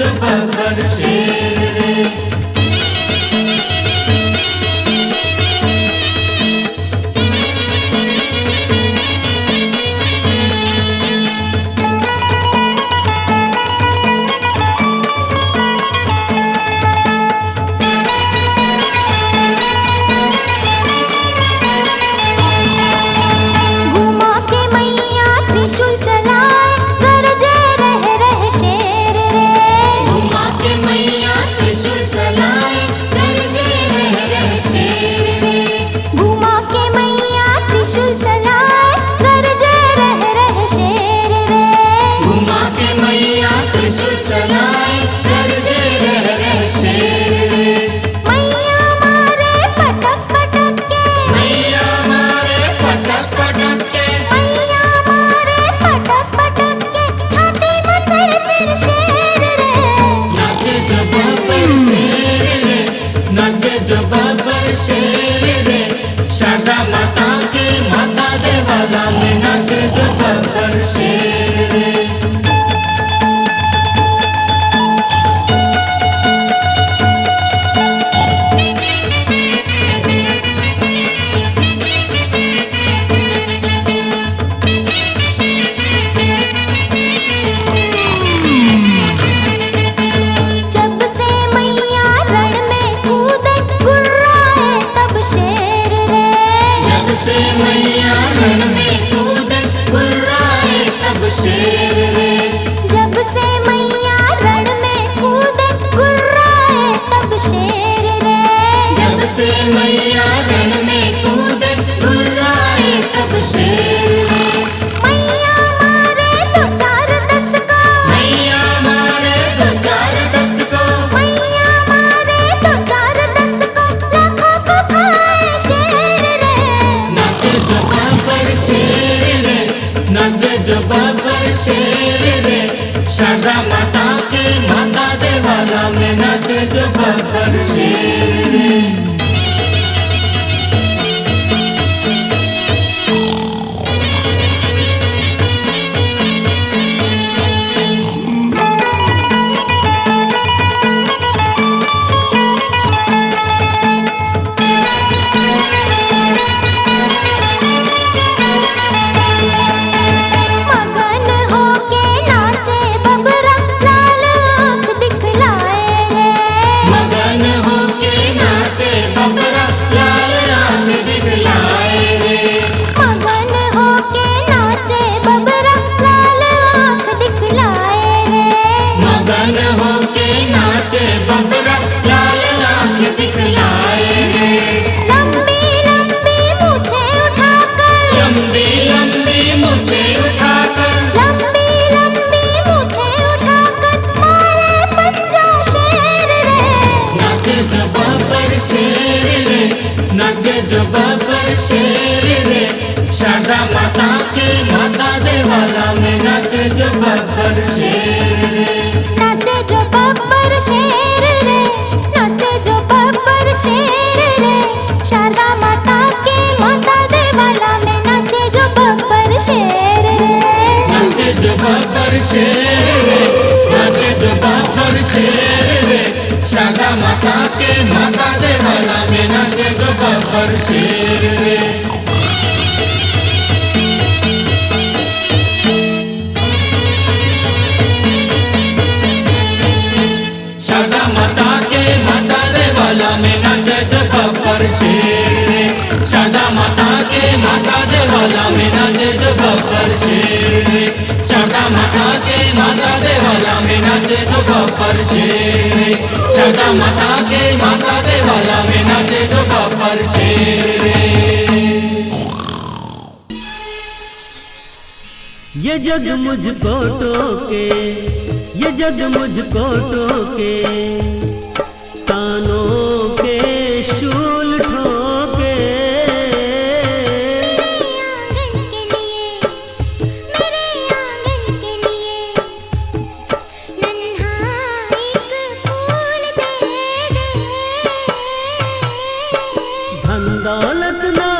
जो बब्बर शेर रे। जो बब्बर शेर रे, शारदा माता की माता दे वाला में नाचे जो बब्बर शेर रे। जो बब्बर शेर रे, शारदा माता की माता दे वाला में नाचे जो बब्बर शेर रे। नाचे जो बब्बर शेर रे, नाचे जो बब्बर शेर रे, शारदा माता की माता दे वाला में नाचे जो बब्बर शेर रे। नाचे जो बब्बर शेर रे, नाचे जो बब्बर शेर रे, शारदा माता के माता दे वाला में नाचे जो बब्बर शेर रे। शारदा माता के माता दे वाला में नाचे जो बब्बर शेर रे। शारदा माता के माता दे वाला में नाचे जो बब्बर शेर रे। शारदा माता के माता दे वाला में नाचे जो बब्बर शेर रे। शारदा माता के माता दे वाला में नाचे जो बब्बर शेर रे। ये जग मुझको टोके, ये जग मुझको टोके, तानों के शूल ठोके। धन दौलत ना